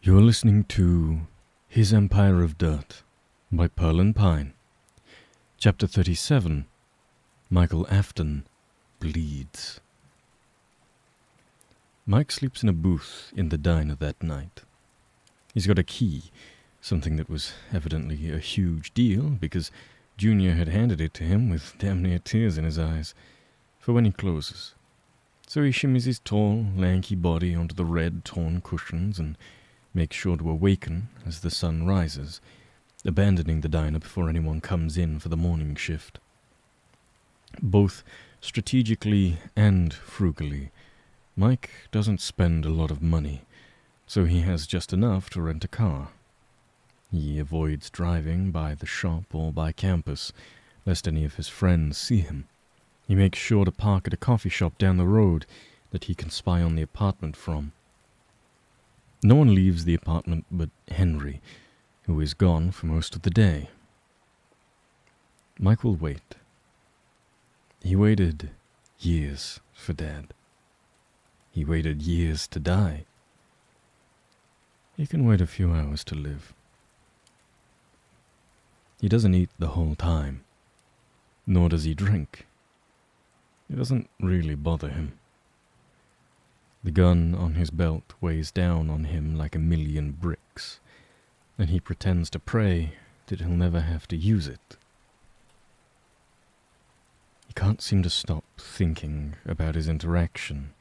You're listening to His Empire of Dirt by Pearlandpine. Chapter 37, Michael Afton Bleeds. Mike sleeps in a booth in the diner that night. He's got a key, something that was evidently a huge deal because Junior had handed it to him with damn near tears in his eyes, for when he closes. So he shimmies his tall, lanky body onto the red, torn cushions and makes sure to awaken as the sun rises, abandoning the diner before anyone comes in for the morning shift. Both strategically and frugally, Mike doesn't spend a lot of money, so he has just enough to rent a car. He avoids driving by the shop or by campus, lest any of his friends see him. He makes sure to park at a coffee shop down the road that he can spy on the apartment from. No one leaves the apartment but Henry, who is gone for most of the day. Mike will wait. He waited years for Dad. He waited years to die. He can wait a few hours to live. He doesn't eat the whole time, nor does he drink. It doesn't really bother him. The gun on his belt weighs down on him like 1,000,000 bricks, and he pretends to pray that he'll never have to use it. He can't seem to stop thinking about his interaction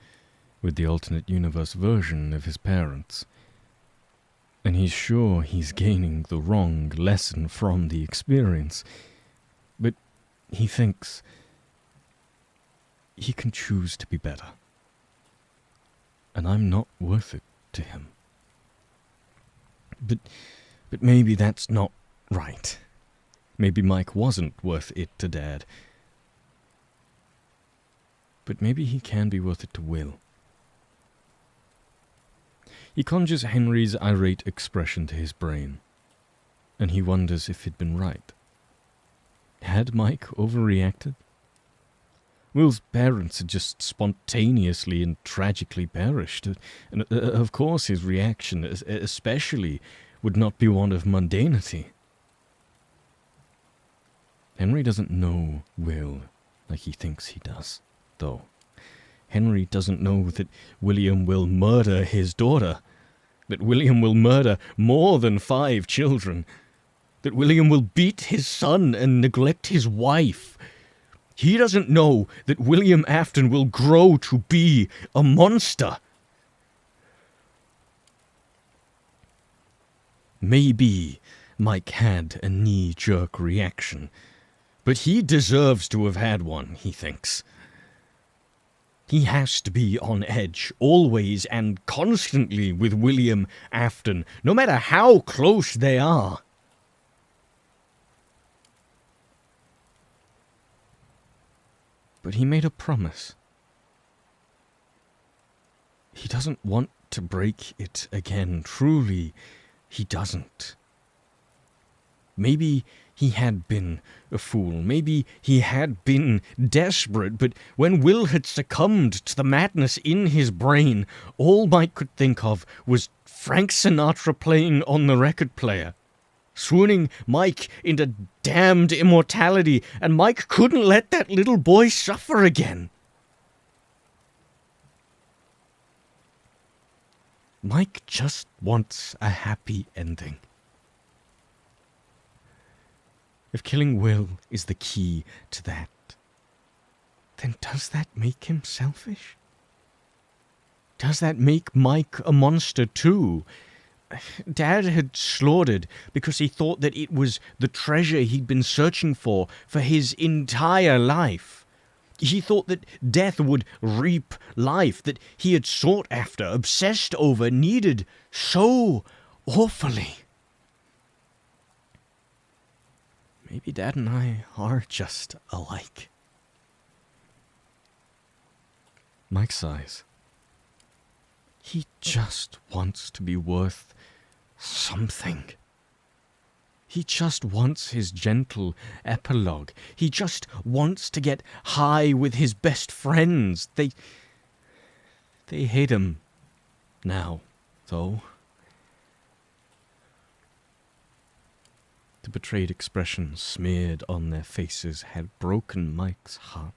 with the alternate universe version of his parents, and he's sure he's gaining the wrong lesson from the experience, but he thinks he can choose to be better. And I'm not worth it to him. But maybe that's not right. Maybe Mike wasn't worth it to Dad. But maybe he can be worth it to Will. He conjures Henry's irate expression to his brain, and he wonders if he'd been right. Had Mike overreacted? Will's parents had just spontaneously and tragically perished, and of course his reaction especially would not be one of mundanity. Henry doesn't know Will like he thinks he does, though. Henry doesn't know that William will murder his daughter, that William will murder more than 5 children, that William will beat his son and neglect his wife. He doesn't know that William Afton will grow to be a monster. Maybe Mike had a knee-jerk reaction, but he deserves to have had one, he thinks. He has to be on edge, always and constantly with William Afton, no matter how close they are. But he made a promise. He doesn't want to break it again. Truly, he doesn't. Maybe he had been a fool. Maybe he had been desperate. But when Will had succumbed to the madness in his brain, all Mike could think of was Frank Sinatra playing on the record player, swooning Mike into damned immortality, and Mike couldn't let that little boy suffer again. Mike just wants a happy ending. If killing Will is the key to that, then does that make him selfish? Does that make Mike a monster too? Dad had slaughtered because he thought that it was the treasure he'd been searching for his entire life. He thought that death would reap life, that he had sought after, obsessed over, needed so awfully. Maybe Dad and I are just alike. Mike sighs. He just wants to be worth something. He just wants his gentle epilogue. He just wants to get high with his best friends. They hate him now, though. The betrayed expression smeared on their faces had broken Mike's heart.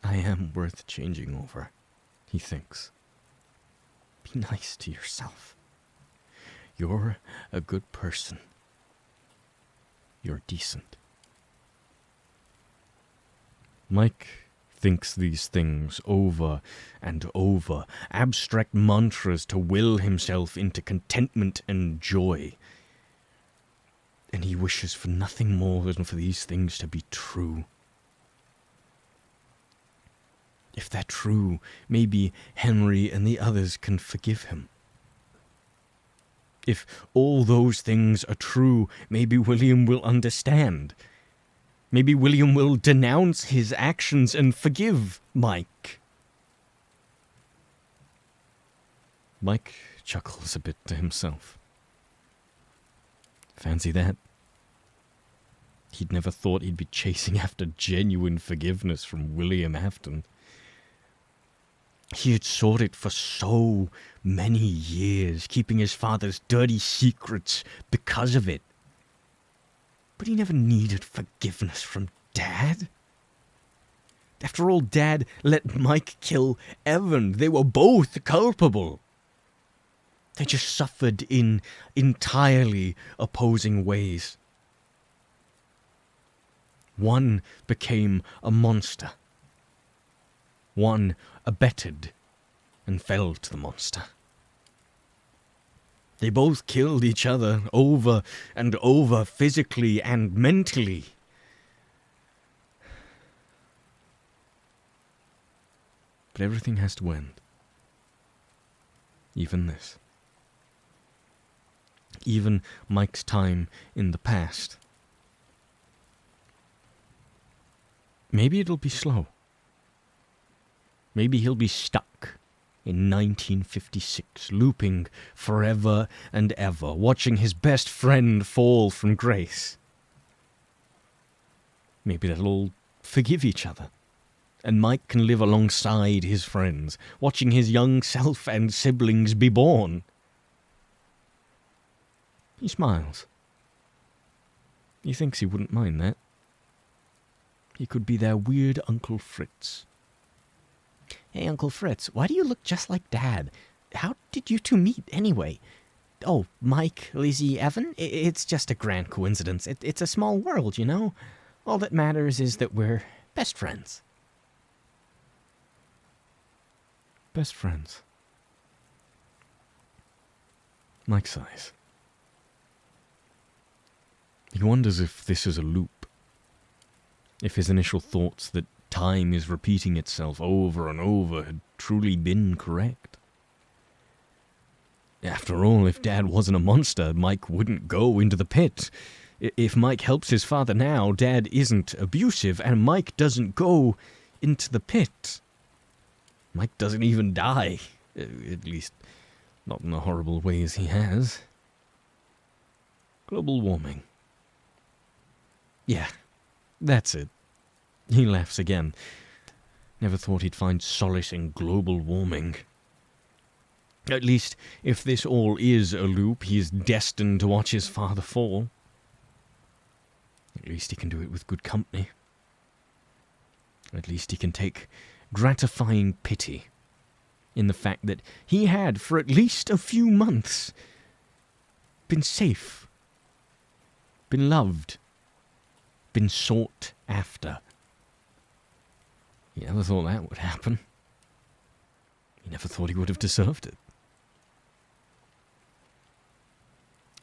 I am worth changing over, he thinks. Be nice to yourself. You're a good person. You're decent. Mike thinks these things over and over, abstract mantras to will himself into contentment and joy. And he wishes for nothing more than for these things to be true. If they're true, maybe Henry and the others can forgive him. If all those things are true, maybe William will understand. Maybe William will denounce his actions and forgive Mike. Mike chuckles a bit to himself. Fancy that. He'd never thought he'd be chasing after genuine forgiveness from William Afton. He had sought it for so many years, keeping his father's dirty secrets because of it. But he never needed forgiveness from Dad. After all, Dad let Mike kill Evan. They were both culpable. They just suffered in entirely opposing ways. One became a monster. One abetted and fell to the monster. They both killed each other over and over, physically and mentally. But everything has to end. Even this. Even Mike's time in the past. Maybe it'll be slow. Maybe he'll be stuck in 1956, looping forever and ever, watching his best friend fall from grace. Maybe they'll all forgive each other, and Mike can live alongside his friends, watching his young self and siblings be born. He smiles. He thinks he wouldn't mind that. He could be their weird Uncle Fritz. Hey, Uncle Fritz, why do you look just like Dad? How did you two meet, anyway? Oh, Mike, Lizzie, Evan? It's just a grand coincidence. It's a small world, you know? All that matters is that we're best friends. Best friends. Mike sighs. He wonders if this is a loop. If his initial thoughts that time is repeating itself over and over had truly been correct. After all, if Dad wasn't a monster, Mike wouldn't go into the pit. If Mike helps his father now, Dad isn't abusive, and Mike doesn't go into the pit. Mike doesn't even die. At least, not in the horrible ways he has. Global warming. Yeah, that's it. He laughs again. Never thought he'd find solace in global warming. At least, if this all is a loop, he's destined to watch his father fall. At least he can do it with good company. At least he can take gratifying pity in the fact that he had, for at least a few months, been safe, been loved, been sought after. He never thought that would happen. He never thought he would have deserved it.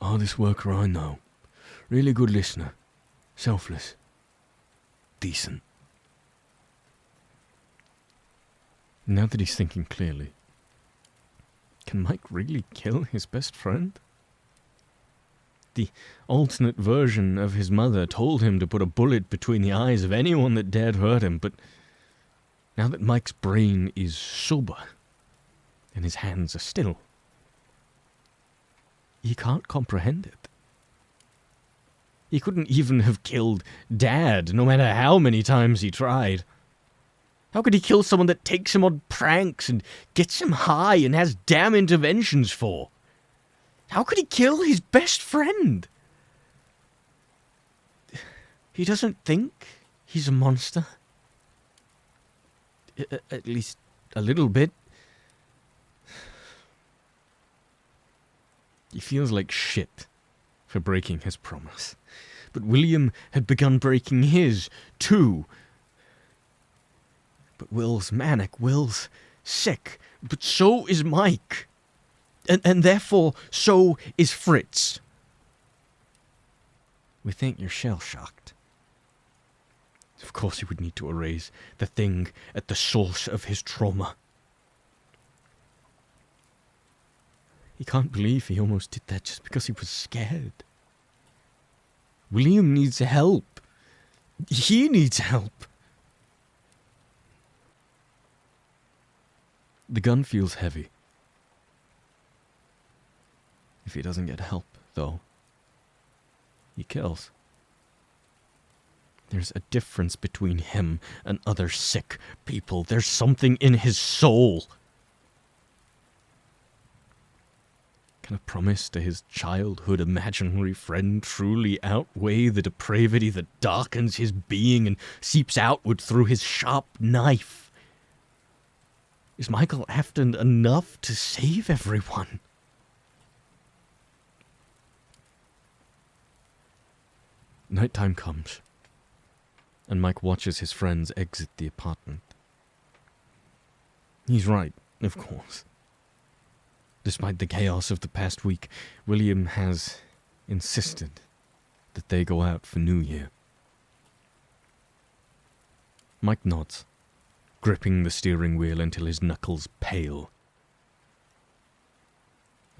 Oh, this worker I know. Really good listener. Selfless. Decent. Now that he's thinking clearly, can Mike really kill his best friend? The alternate version of his mother told him to put a bullet between the eyes of anyone that dared hurt him, but now that Mike's brain is sober and his hands are still, he can't comprehend it. He couldn't even have killed Dad, no matter how many times he tried. How could he kill someone that takes him on pranks and gets him high and has damn interventions for? How could he kill his best friend? He doesn't think he's a monster. At least a little bit. He feels like shit for breaking his promise. But William had begun breaking his, too. But Will's manic, Will's sick, but so is Mike. And therefore, so is Fritz. We think you're shell-shocked. Of course he would need to erase the thing at the source of his trauma. He can't believe he almost did that just because he was scared. William needs help. He needs help. The gun feels heavy. If he doesn't get help, though, he kills. There's a difference between him and other sick people. There's something in his soul. Can a promise to his childhood imaginary friend truly outweigh the depravity that darkens his being and seeps outward through his sharp knife? Is Michael Afton enough to save everyone? Nighttime comes, and Mike watches his friends exit the apartment. He's right, of course. Despite the chaos of the past week, William has insisted that they go out for New Year. Mike nods, gripping the steering wheel until his knuckles pale.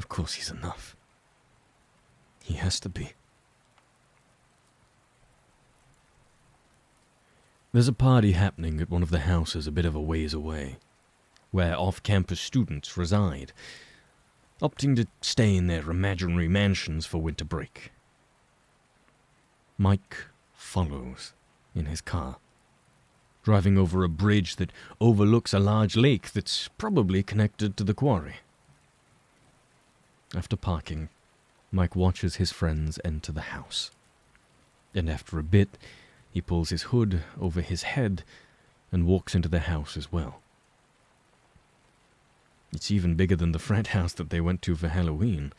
Of course he's enough. He has to be. There's a party happening at one of the houses a bit of a ways away, where off-campus students reside, opting to stay in their imaginary mansions for winter break. Mike follows in his car, driving over a bridge that overlooks a large lake that's probably connected to the quarry. After parking, Mike watches his friends enter the house, and after a bit, he pulls his hood over his head and walks into the house as well. It's even bigger than the frat house that they went to for Halloween,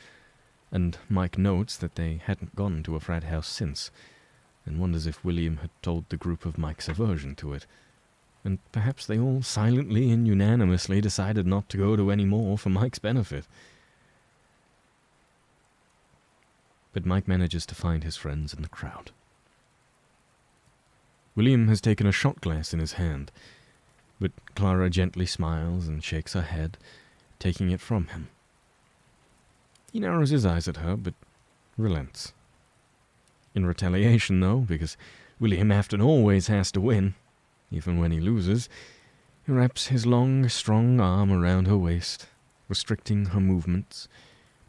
and Mike notes that they hadn't gone to a frat house since, and wonders if William had told the group of Mike's aversion to it, and perhaps they all silently and unanimously decided not to go to any more for Mike's benefit. But Mike manages to find his friends in the crowd. William has taken a shot glass in his hand, but Clara gently smiles and shakes her head, taking it from him. He narrows his eyes at her, but relents. In retaliation, though, because William Afton always has to win, even when he loses, he wraps his long, strong arm around her waist, restricting her movements,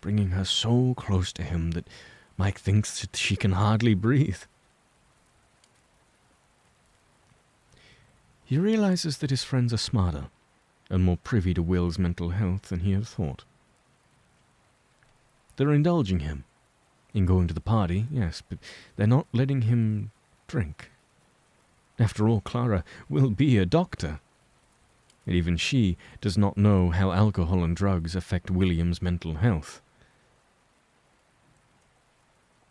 bringing her so close to him that Mike thinks that she can hardly breathe. He realizes that his friends are smarter and more privy to Will's mental health than he had thought. They're indulging him in going to the party, yes, but they're not letting him drink. After all, Clara will be a doctor. And even she does not know how alcohol and drugs affect William's mental health.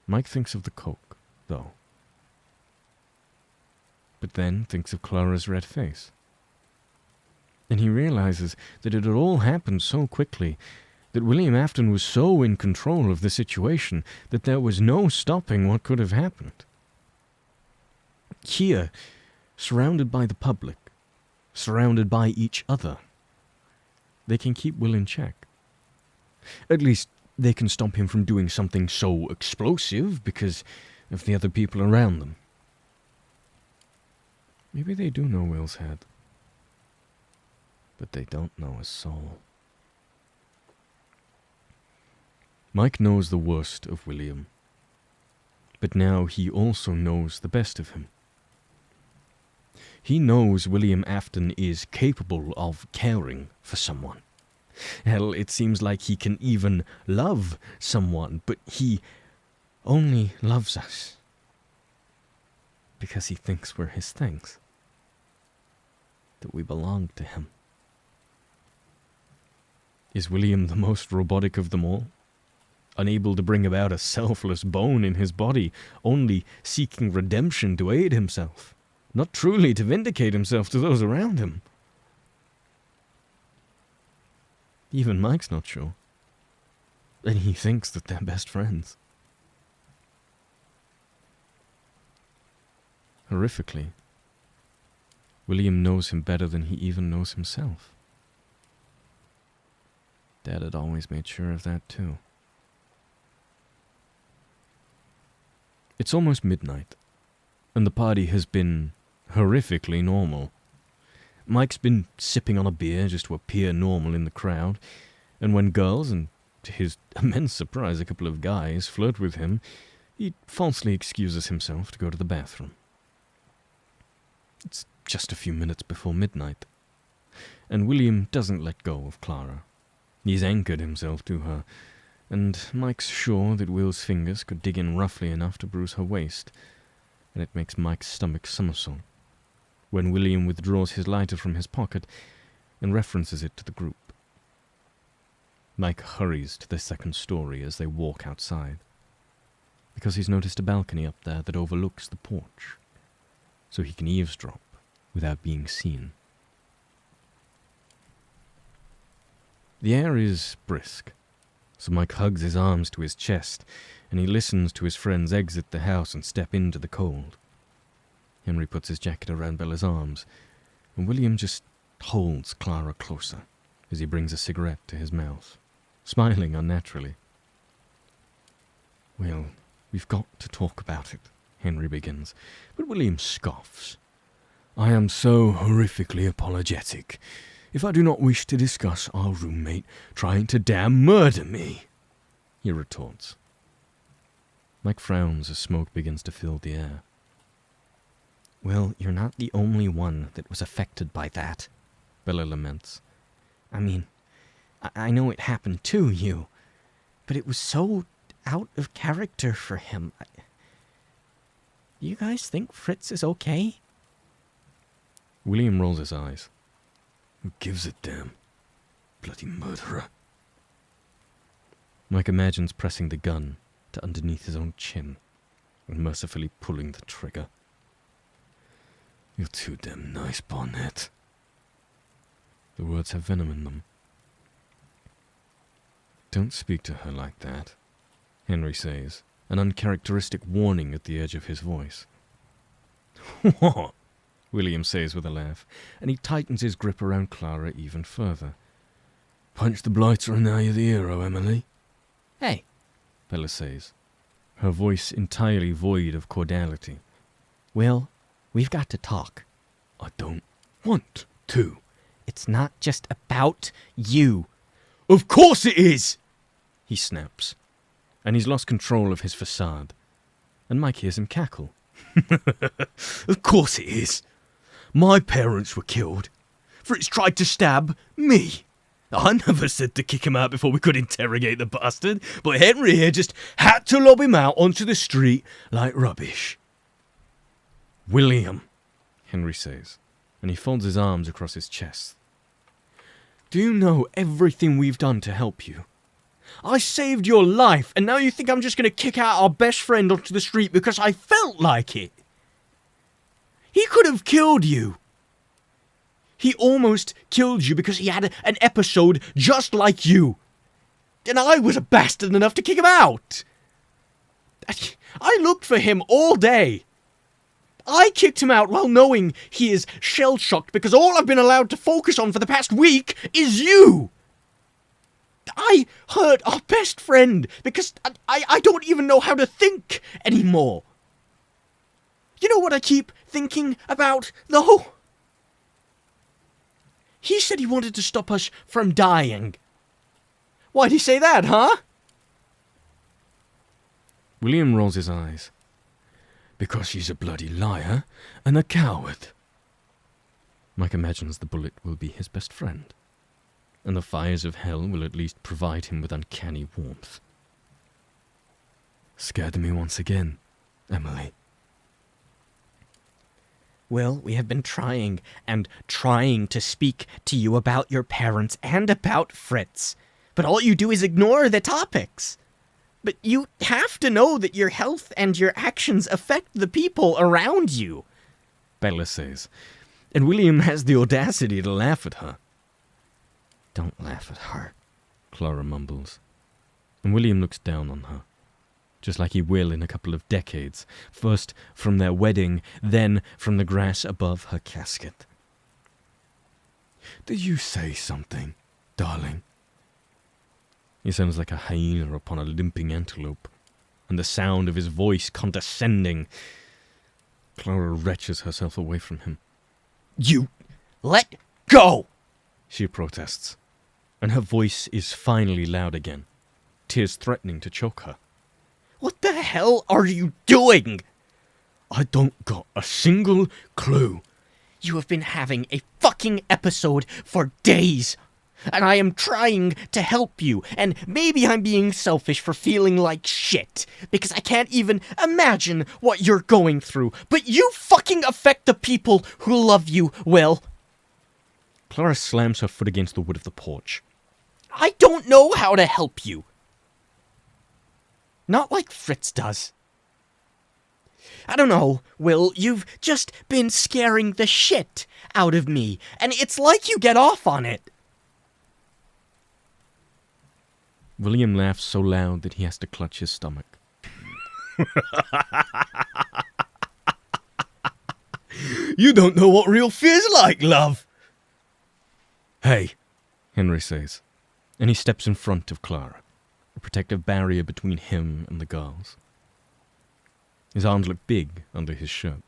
Mike thinks of the coke, though. But then thinks of Clara's red face. And he realizes that it had all happened so quickly, that William Afton was so in control of the situation that there was no stopping what could have happened. Here, surrounded by the public, surrounded by each other, they can keep Will in check. At least, they can stop him from doing something so explosive because of the other people around them. Maybe they do know Will's head, but they don't know his soul. Mike knows the worst of William, but now he also knows the best of him. He knows William Afton is capable of caring for someone, Hell, it seems like he can even love someone, but he only loves us because he thinks we're his things, that we belong to him. Is William the most robotic of them all? Unable to bring about a selfless bone in his body, only seeking redemption to aid himself, not truly to vindicate himself to those around him. Even Mike's not sure. And he thinks that they're best friends. Horrifically, William knows him better than he even knows himself. Dad had always made sure of that too. It's almost midnight, and the party has been horrifically normal. Mike's been sipping on a beer just to appear normal in the crowd, and when girls, and to his immense surprise a couple of guys, flirt with him, he falsely excuses himself to go to the bathroom. It's just a few minutes before midnight, and William doesn't let go of Clara. He's anchored himself to her, and Mike's sure that Will's fingers could dig in roughly enough to bruise her waist, and it makes Mike's stomach somersault when William withdraws his lighter from his pocket and references it to the group. Mike hurries to the second story as they walk outside, because he's noticed a balcony up there that overlooks the porch, so he can eavesdrop without being seen. The air is brisk, so Mike hugs his arms to his chest, and he listens to his friends exit the house and step into the cold. Henry puts his jacket around Bella's arms, and William just holds Clara closer as he brings a cigarette to his mouth, smiling unnaturally. "Well, we've got to talk about it," Henry begins, but William scoffs. "I am so horrifically apologetic if I do not wish to discuss our roommate trying to damn murder me," he retorts. Mike frowns as smoke begins to fill the air. "Well, you're not the only one that was affected by that," Bella laments. "I mean, I know it happened to you, but it was so out of character for him. You guys think Fritz is okay?" William rolls his eyes. "Who gives a damn? Bloody murderer." Mike imagines pressing the gun to underneath his own chin and mercifully pulling the trigger. "You're too damn nice, Barnett." The words have venom in them. "Don't speak to her like that," Henry says, an uncharacteristic warning at the edge of his voice. "What?" William says with a laugh, and he tightens his grip around Clara even further. "Punch the blighter and now you're the hero, Emily." "Hey," Bella says, her voice entirely void of cordiality. "Will, we've got to talk." "I don't want to." "It's not just about you." "Of course it is!" he snaps, and he's lost control of his facade, and Mike hears him cackle. "Of course it is. My parents were killed. Fritz tried to stab me. I never said to kick him out before we could interrogate the bastard, but Henry here just had to lob him out onto the street like rubbish." "William," Henry says, and he folds his arms across his chest. "Do you know everything we've done to help you? I saved your life, and now you think I'm just going to kick out our best friend onto the street because I felt like it? He could have killed you. He almost killed you because he had an episode just like you. And I was a bastard enough to kick him out. I looked for him all day. I kicked him out while knowing he is shell-shocked because all I've been allowed to focus on for the past week is you. I hurt our best friend because I don't even know how to think anymore. You know what I keep thinking about, though? He said he wanted to stop us from dying. Why'd he say that, huh?" William rolls his eyes. "Because she's a bloody liar and a coward." Mike imagines the bullet will be his best friend. and the fires of hell will at least provide him with uncanny warmth. Scared me once again, Emily. Will, we have been trying and trying to speak to you about your parents and about Fritz, but all you do is ignore the topics. But you have to know that your health and your actions affect the people around you, Bella says, and William has the audacity to laugh at her. Don't laugh at her, Clara mumbles, and William looks down on her, just like he will in a couple of decades, first from their wedding, then from the grass above her casket. Did you say something, darling? He sounds like a hyena upon a limping antelope, and the sound of his voice condescending. Clara wrenches herself away from him. You let go, she protests, and her voice is finally loud again, tears threatening to choke her. What the hell are you doing? I don't got a single clue. You have been having a fucking episode for days. And I am trying to help you, and maybe I'm being selfish for feeling like shit, because I can't even imagine what you're going through, but you fucking affect the people who love you, Will. Clara slams her foot against the wood of the porch. I don't know how to help you. Not like Fritz does. I don't know, Will, you've just been scaring the shit out of me, and it's like you get off on it. William laughs so loud that he has to clutch his stomach. You don't know what real fear's like, love! Hey, Henry says, and he steps in front of Clara, a protective barrier between him and the girls. His arms look big under his shirt,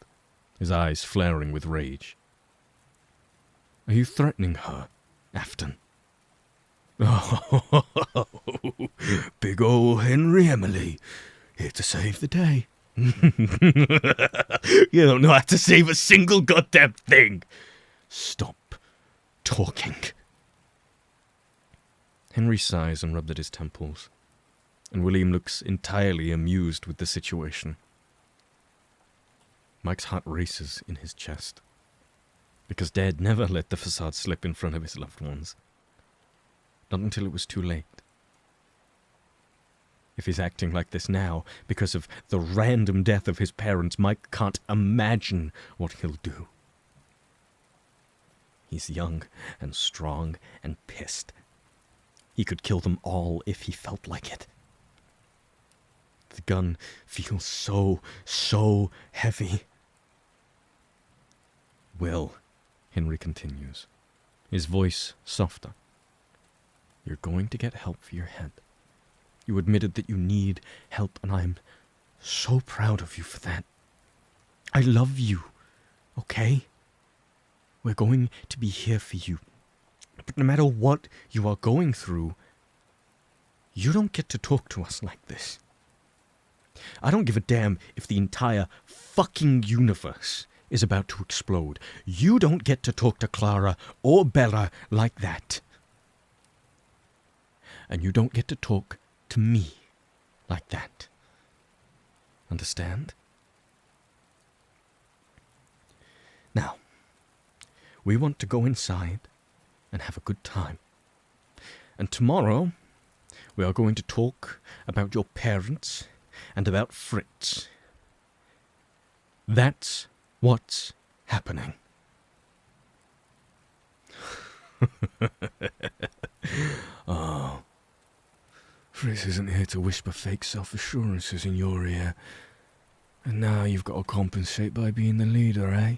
his eyes flaring with rage. Are you threatening her, Afton? Oh, big ol' Henry Emily, here to save the day. You don't know how to save a single goddamn thing. Stop talking. Henry sighs and rubs at his temples, and William looks entirely amused with the situation. Mike's heart races in his chest, because Dad never let the facade slip in front of his loved ones. Not until it was too late. If he's acting like this now because of the random death of his parents, Mike can't imagine what he'll do. He's young and strong and pissed. He could kill them all if he felt like it. The gun feels so heavy. Will, Henry continues, his voice softer. You're going to get help for your head. You admitted that you need help, and I'm so proud of you for that. I love you, okay? We're going to be here for you. But no matter what you are going through, you don't get to talk to us like this. I don't give a damn if the entire fucking universe is about to explode. You don't get to talk to Clara or Bella like that. And you don't get to talk to me like that. Understand? Now, we want to go inside and have a good time. And tomorrow, we are going to talk about your parents and about Fritz. That's what's happening. Oh, Fritz isn't here to whisper fake self-assurances in your ear. And now you've got to compensate by being the leader, eh?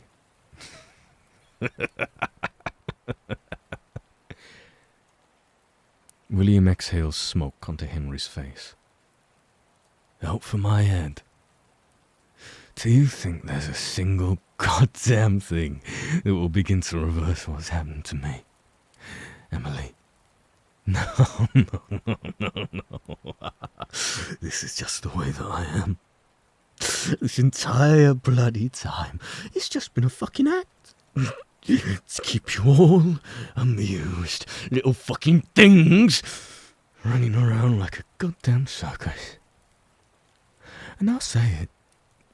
William exhales smoke onto Henry's face. Out for my head. Do you think there's a single goddamn thing that will begin to reverse what's happened to me, Emily? No. This is just the way that I am. This entire bloody time, it's just been a fucking act. to keep you all amused. Little fucking things running around like a goddamn circus. And I'll say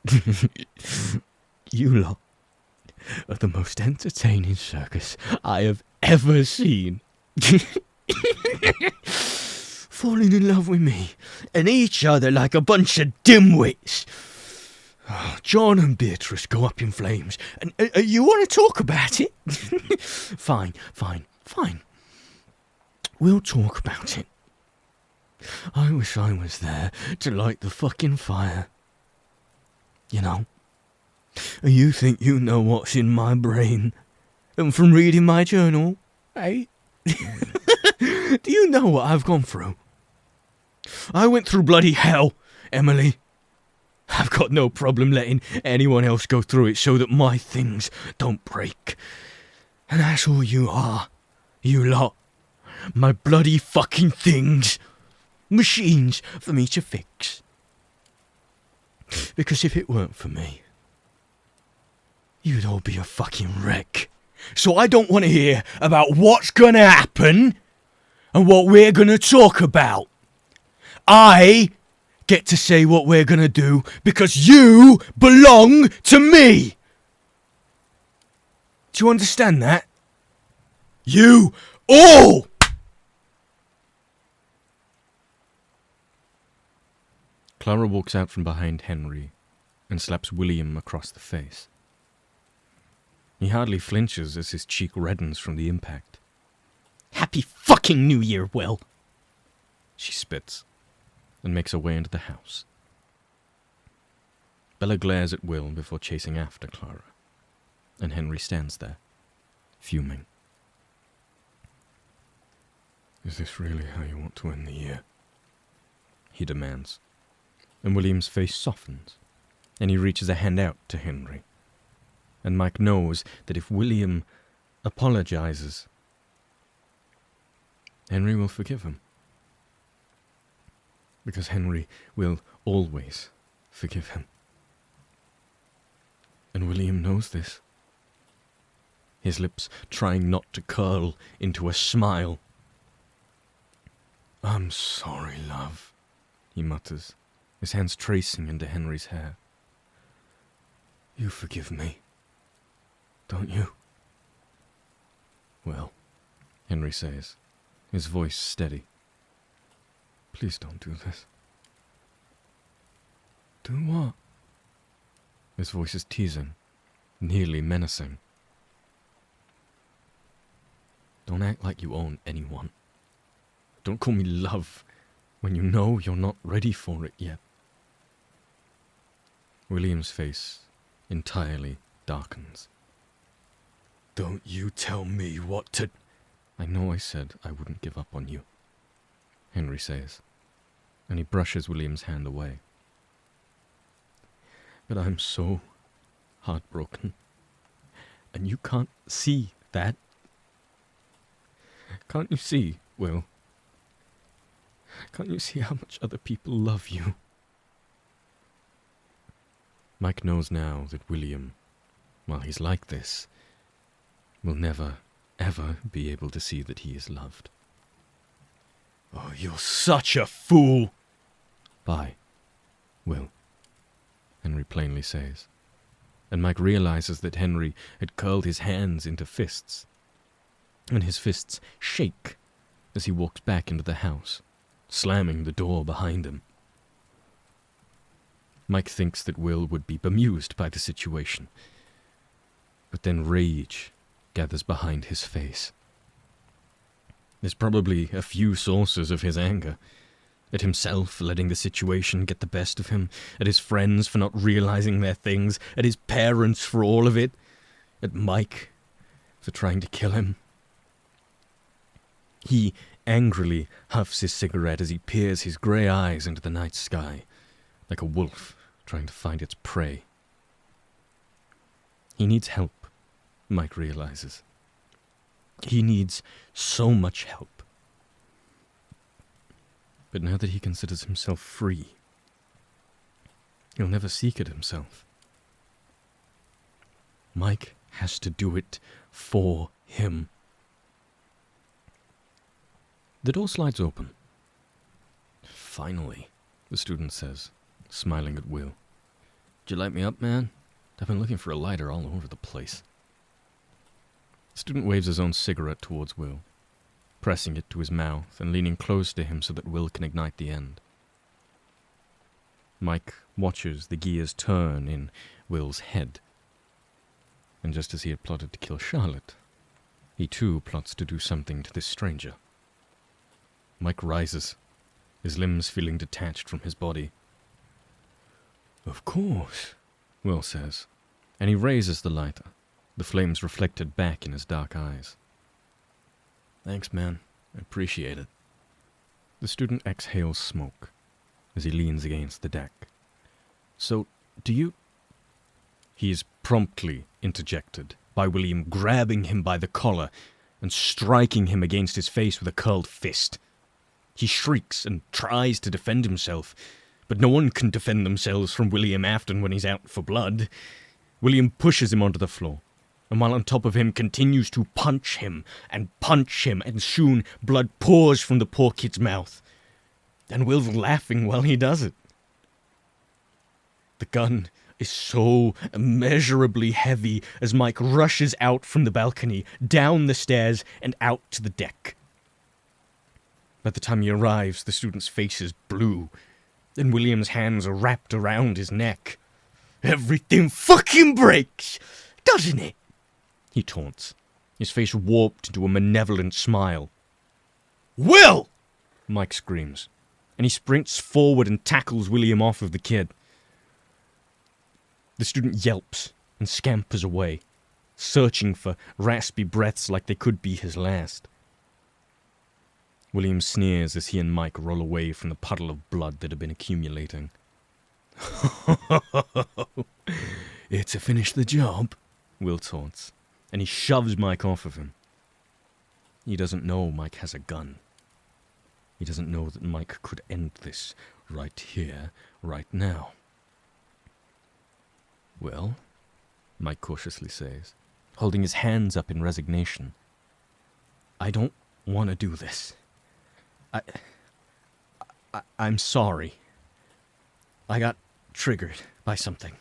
it. You lot are the most entertaining circus I have ever seen. Falling in love with me and each other like a bunch of dimwits. Oh, John and Beatrice go up in flames, and you want to talk about it? Fine. We'll talk about it. I wish I was there to light the fucking fire. You know? You think you know what's in my brain? And from reading my journal, eh? Do you know what I've gone through? I went through bloody hell, Emily. I've got no problem letting anyone else go through it so that my things don't break. And that's all you are, you lot. My bloody fucking things. Machines for me to fix. Because if it weren't for me, you'd all be a fucking wreck. So I don't want to hear about what's gonna happen and what we're gonna talk about. I get to say what we're gonna do because you belong to me. Do you understand that? You all! Clara walks out from behind Henry and slaps William across the face. He hardly flinches as his cheek reddens from the impact. Happy fucking New Year, Will. She spits and makes her way into the house. Bella glares at Will before chasing after Clara, and Henry stands there, fuming. Is this really how you want to end the year? He demands, and William's face softens, and he reaches a hand out to Henry. And Mike knows that if William apologizes, Henry will forgive him. Because Henry will always forgive him. And William knows this. His lips trying not to curl into a smile. I'm sorry, love, he mutters, his hands tracing into Henry's hair. You forgive me, don't you? Well, Henry says, his voice steady. Please don't do this. Do what? His voice is teasing, nearly menacing. Don't act like you own anyone. Don't call me love when you know you're not ready for it yet. William's face entirely darkens. Don't you tell me what to... I know I said I wouldn't give up on you, Henry says, and he brushes William's hand away. But I'm so heartbroken, and you can't see that. Can't you see, Will? Can't you see how much other people love you? Mike knows now that William, while he's like this, will never, ever be able to see that he is loved. Oh, you're such a fool! Bye, Will, Henry plainly says, and Mike realizes that Henry had curled his hands into fists, and his fists shake as he walks back into the house, slamming the door behind him. Mike thinks that Will would be bemused by the situation, but then rage gathers behind his face. There's probably a few sources of his anger. At himself letting the situation get the best of him, at his friends for not realizing their things, at his parents for all of it, at Mike for trying to kill him. He angrily huffs his cigarette as he peers his grey eyes into the night sky, like a wolf trying to find its prey. He needs help, Mike realizes. He needs so much help. But now that he considers himself free, he'll never seek it himself. Mike has to do it for him. The door slides open. "Finally," the student says, smiling at Will. "Did you light me up, man? I've been looking for a lighter all over the place." The student waves his own cigarette towards Will, pressing it to his mouth and leaning close to him so that Will can ignite the end. Mike watches the gears turn in Will's head. And just as he had plotted to kill Charlotte, he too plots to do something to this stranger. Mike rises, his limbs feeling detached from his body. "Of course," Will says, and he raises the lighter, the flames reflected back in his dark eyes. "Thanks, man. I appreciate it." The student exhales smoke as he leans against the deck. "So, do you—" He is promptly interjected by William grabbing him by the collar and striking him against his face with a curled fist. He shrieks and tries to defend himself, but no one can defend themselves from William Afton when he's out for blood. William pushes him onto the floor, and while on top of him continues to punch him, and soon blood pours from the poor kid's mouth. And Will's laughing while he does it. The gun is so immeasurably heavy as Mike rushes out from the balcony, down the stairs, and out to the deck. By the time he arrives, the student's face is blue, and William's hands are wrapped around his neck. "Everything fucking breaks, doesn't it?" he taunts, his face warped into a malevolent smile. "Will!" Mike screams, and he sprints forward and tackles William off of the kid. The student yelps and scampers away, searching for raspy breaths like they could be his last. William sneers as he and Mike roll away from the puddle of blood that had been accumulating. "Here to finish the job," Will taunts, and he shoves Mike off of him. He doesn't know Mike has a gun. He doesn't know that Mike could end this right here, right now. "Well," Mike cautiously says, holding his hands up in resignation, "I don't want to do this. I'm sorry. I got triggered by something.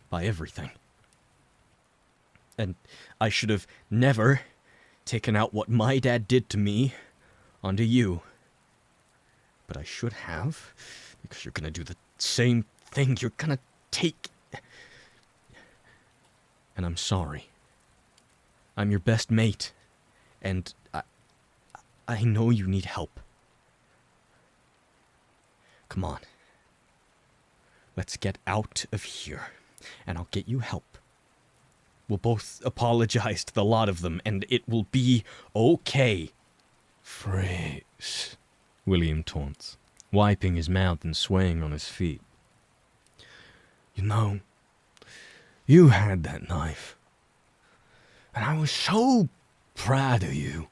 By everything. And I should have never taken out what my dad did to me onto you. But I should have, because you're gonna do the same thing. You're gonna take... And I'm sorry. I'm your best mate, and I know you need help. Come on. Let's get out of here, and I'll get you help. We'll both apologize to the lot of them, and it will be okay." "Fritz," William taunts, wiping his mouth and swaying on his feet. "You know, you had that knife, and I was so proud of you.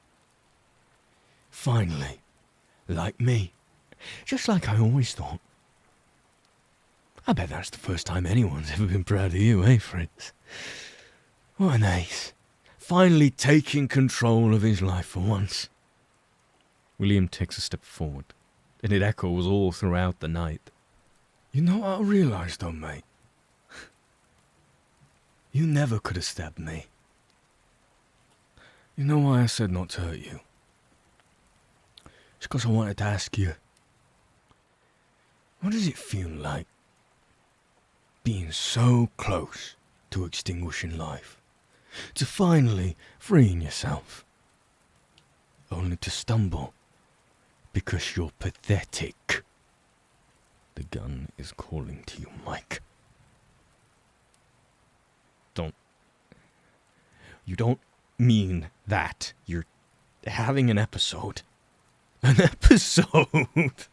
Finally, like me, just like I always thought. I bet that's the first time anyone's ever been proud of you, eh, Fritz? What an ace. Finally taking control of his life for once." William takes a step forward, and it echoes all throughout the night. "You know what I realized though, mate? You never could have stabbed me. You know why I said not to hurt you? It's because I wanted to ask you, what does it feel like being so close to extinguishing life, to finally freeing yourself, only to stumble because you're pathetic? The gun is calling to you, Mike. You don't mean that. You're having an episode. An episode!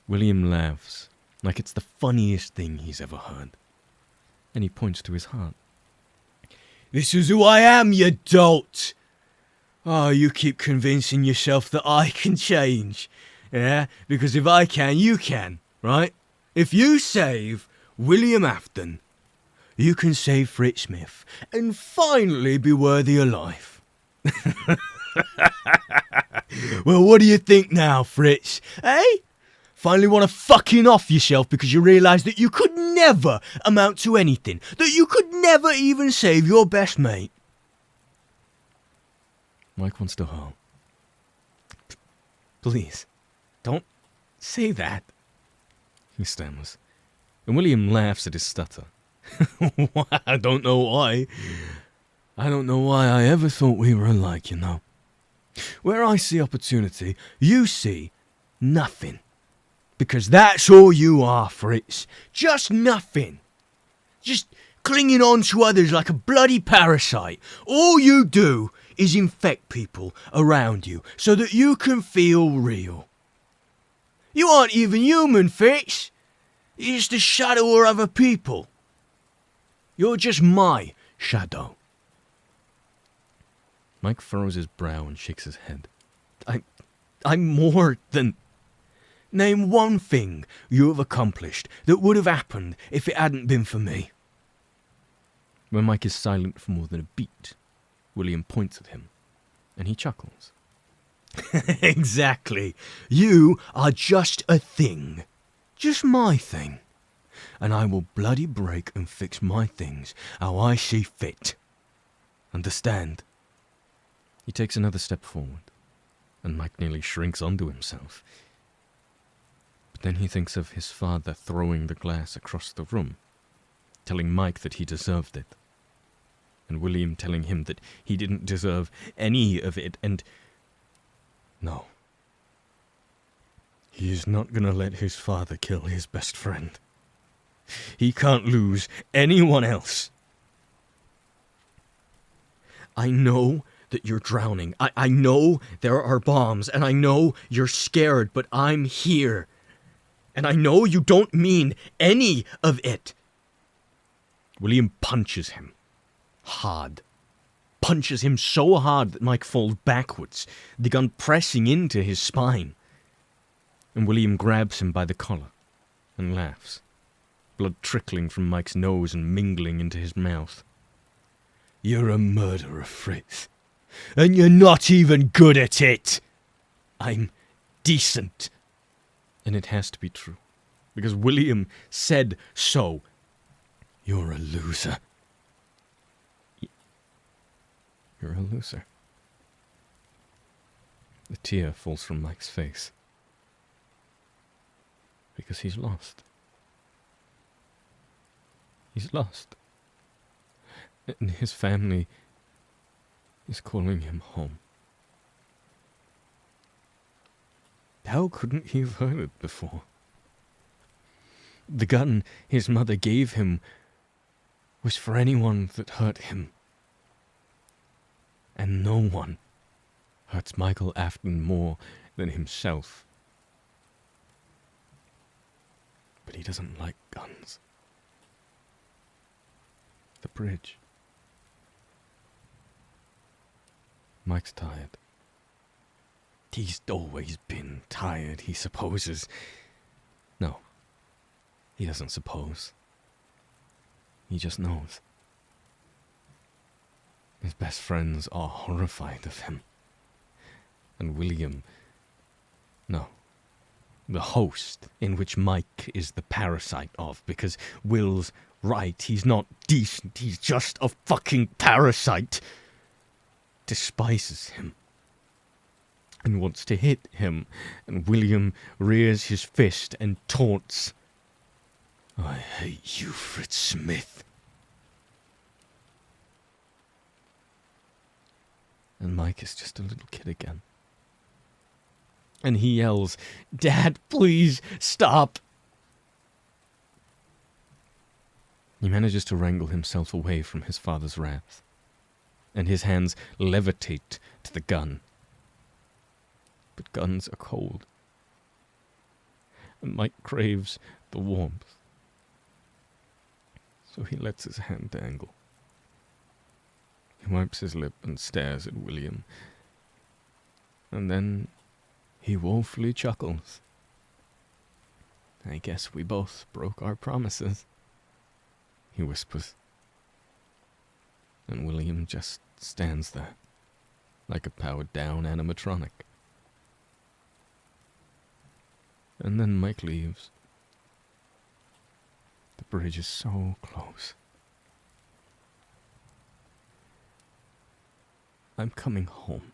William laughs, like it's the funniest thing he's ever heard. And he points to his heart. "This is who I am, you dolt! Oh, you keep convincing yourself that I can change. Yeah? Because if I can, you can, right? If you save William Afton, you can save Fritz Smith and finally be worthy of life. Well, what do you think now, Fritz? Eh? Finally want to fucking off yourself because you realise that you could never amount to anything, that you could never even save your best mate. Mike wants to howl. Please, don't say that. He stammers. And William laughs at his stutter. I don't know why. I don't know why I ever thought we were alike, you know. Where I see opportunity, you see nothing. Because that's all you are, Fritz. Just nothing. Just clinging on to others like a bloody parasite. All you do is infect people around you so that you can feel real. You aren't even human, Fritz. You're just a shadow of other people. You're just my shadow. Mike furrows his brow and shakes his head. I'm more than... Name one thing you have accomplished that would have happened if it hadn't been for me. When Mike is silent for more than a beat, William points at him, and he chuckles. Exactly. You are just a thing. Just my thing. And I will bloody break and fix my things how I see fit. Understand? He takes another step forward, and Mike nearly shrinks onto himself. But then he thinks of his father throwing the glass across the room, telling Mike that he deserved it, and William telling him that he didn't deserve any of it, and... No. He is not going to let his father kill his best friend. He can't lose anyone else. I know that you're drowning. I know there are bombs, and I know you're scared, but I'm here. And I know you don't mean any of it. William punches him. Hard. Punches him so hard that Mike falls backwards, the gun pressing into his spine. And William grabs him by the collar and laughs, blood trickling from Mike's nose and mingling into his mouth. You're a murderer, Fritz. And you're not even good at it. I'm decent. And it has to be true, because William said so. You're a loser. You're a loser. A tear falls from Mike's face. Because he's lost. He's lost. And his family is calling him home. How couldn't he have heard it before? The gun his mother gave him was for anyone that hurt him. And no one hurts Michael Afton more than himself. But he doesn't like guns. The bridge. Mike's tired. He's always been tired, he supposes. No, he doesn't suppose. He just knows. His best friends are horrified of him. And William... No. The host, in which Mike is the parasite of, because Will's right, he's not decent, he's just a fucking parasite, despises him and wants to hit him, and William rears his fist and taunts. I hate you, Fritz Smith. And Mike is just a little kid again. And he yells, "Dad, please, stop!" He manages to wrangle himself away from his father's wrath, and his hands levitate to the gun. But guns are cold, and Mike craves the warmth. So he lets his hand dangle. He wipes his lip and stares at William, and then he woefully chuckles. "I guess we both broke our promises," he whispers. And William just stands there, like a powered-down animatronic. And then Mike leaves. The bridge is so close. I'm coming home.